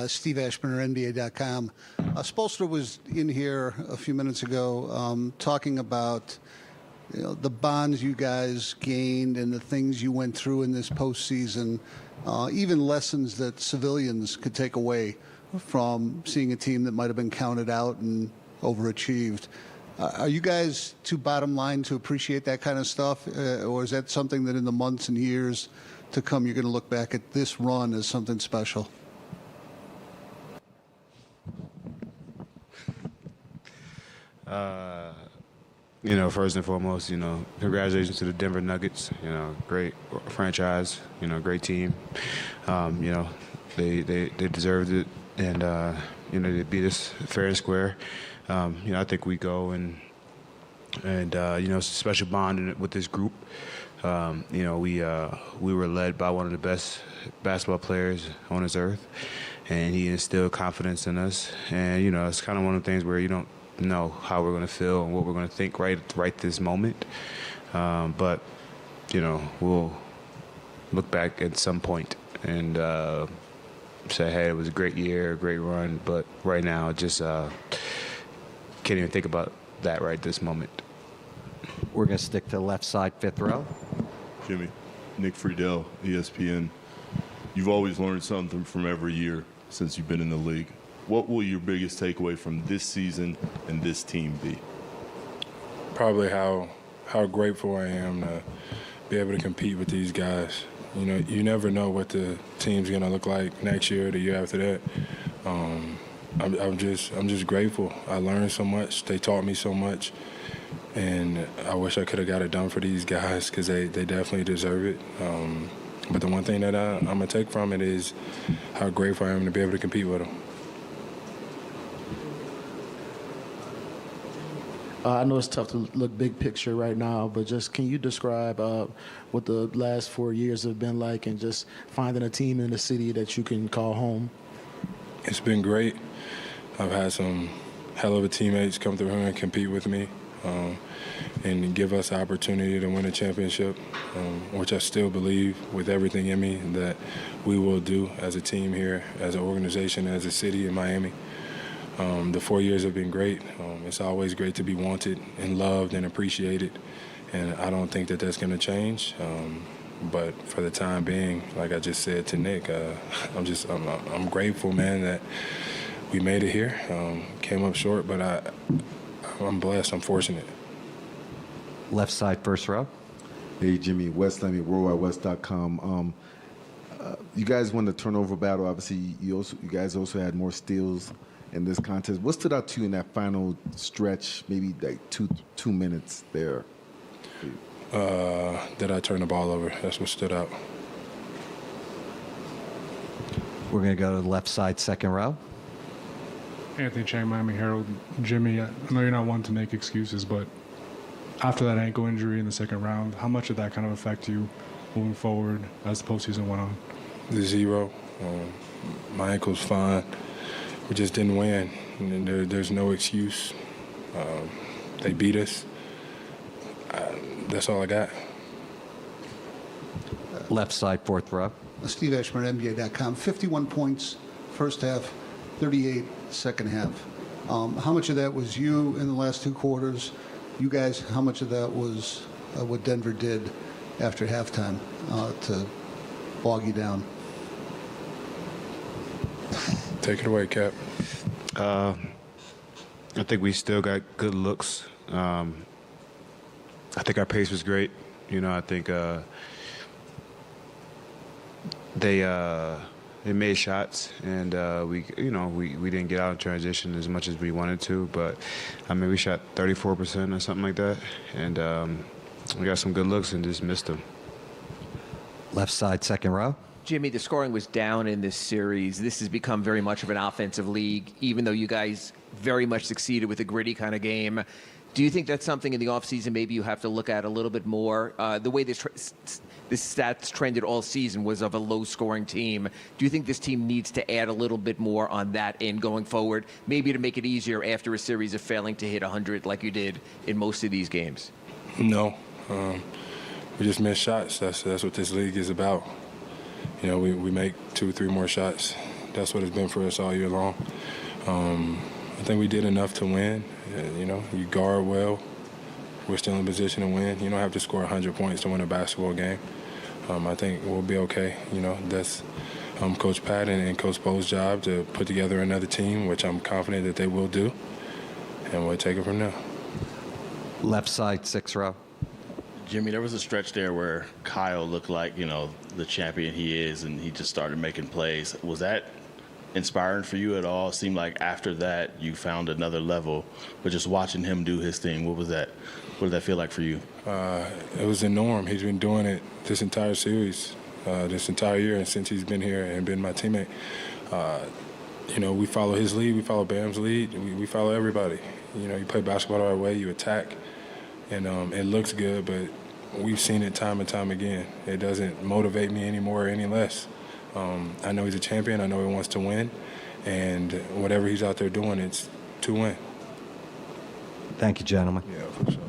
Steve Ashburner, NBA.com. Spolster was in here a few minutes ago talking about the bonds you guys gained and the things you went through in this postseason, even lessons that civilians could take away from seeing a team that might have been counted out and overachieved. Are you guys too bottom line to appreciate that kind of stuff, or is that something that in the months and years to come you're going to look back at this run as something special? First and foremost, congratulations to the Denver Nuggets. Great franchise, great team. They deserved it, and they beat us fair and square. I think we go and it's a special bond with this group. We were led by one of the best basketball players on this earth, and he instilled confidence in us. And it's kind of one of the things where you don't know how we're going to feel and what we're going to think right this moment. But we'll look back at some point and say, hey, it was a great year, a great run. But right now, just can't even think about that right this moment. We're going to stick to left side, fifth row. Jimmy, Nick Friedel, ESPN. You've always learned something from every year since you've been in the league. What will your biggest takeaway from this season and this team be? Probably how grateful I am to be able to compete with these guys. You never know what the team's going to look like next year or the year after that. I'm just grateful. I learned so much. They taught me so much. And I wish I could have got it done for these guys because they definitely deserve it. But the one thing that I'm going to take from it is how grateful I am to be able to compete with them. I know it's tough to look big picture right now, but just can you describe what the last 4 years have been like and just finding a team in the city that you can call home? It's been great. I've had some hell of a teammates come through here and compete with me and give us the opportunity to win a championship, which I still believe with everything in me that we will do as a team here, as an organization, as a city in Miami. The 4 years have been great. It's always great to be wanted and loved and appreciated, and I don't think that that's going to change. But for the time being, like I just said to Nick, I'm grateful, man, that we made it here. Came up short, but I'm blessed. I'm fortunate. Left side, first row. Hey, Jimmy, Wes Lemmy, WorldWideWest.com. You guys won the turnover battle. Obviously, you guys also had more steals in this contest. What stood out to you in that final stretch, maybe like two minutes there? That I turned the ball over. That's what stood out. We're going to go to the left side, second row. Anthony Chang, Miami Herald. Jimmy, I know you're not one to make excuses, but after that ankle injury in the second round, how much did that kind of affect you moving forward as the postseason went on? Zero. My ankle's fine. We just didn't win. And there's no excuse. They beat us. That's all I got. Left side, fourth row. Steve Ashburn, NBA.com. 51 points first half, 38 second half. How much of that was you in the last two quarters? You guys, how much of that was what Denver did after halftime to bog you down? Take it away, Cap. I think we still got good looks. I think our pace was great. I think they made shots, and we didn't get out in transition as much as we wanted to. But we shot 34% or something like that, and we got some good looks and just missed them. Left side, second row. Jimmy, the scoring was down in this series. This has become very much of an offensive league, even though you guys very much succeeded with a gritty kind of game. Do you think that's something in the offseason maybe you have to look at a little bit more? The way this stats trended all season was of a low-scoring team. Do you think this team needs to add a little bit more on that end going forward, maybe to make it easier after a series of failing to hit 100 like you did in most of these games? No. We just miss shots. That's what this league is about. We make 2 or 3 more shots That's what it's been for us all year long. I think we did enough to win. You know, you guard well. We're still in position to win. You don't have to score 100 points to win a basketball game. I think we'll be okay. You know, that's Coach Pat and Coach Bo's job to put together another team, which I'm confident that they will do, and we'll take it from there. Left side, 6th row. Jimmy, there was a stretch there where Kyle looked like, you know, the champion he is, and he just started making plays. Was that inspiring for you at all? It seemed like after that you found another level, but just watching him do his thing, what was that? What did that feel like for you? It was the norm. He's been doing it this entire series, this entire year, and since he's been here and been my teammate. You know, we follow his lead, we follow Bam's lead, we follow everybody. You know, you play basketball the right way, you attack, and it looks good, but we've seen it time and time again. It doesn't motivate me anymore or any less. I know he's a champion. I know he wants to win. And whatever he's out there doing, it's to win. Thank you, gentlemen. Yeah, for sure.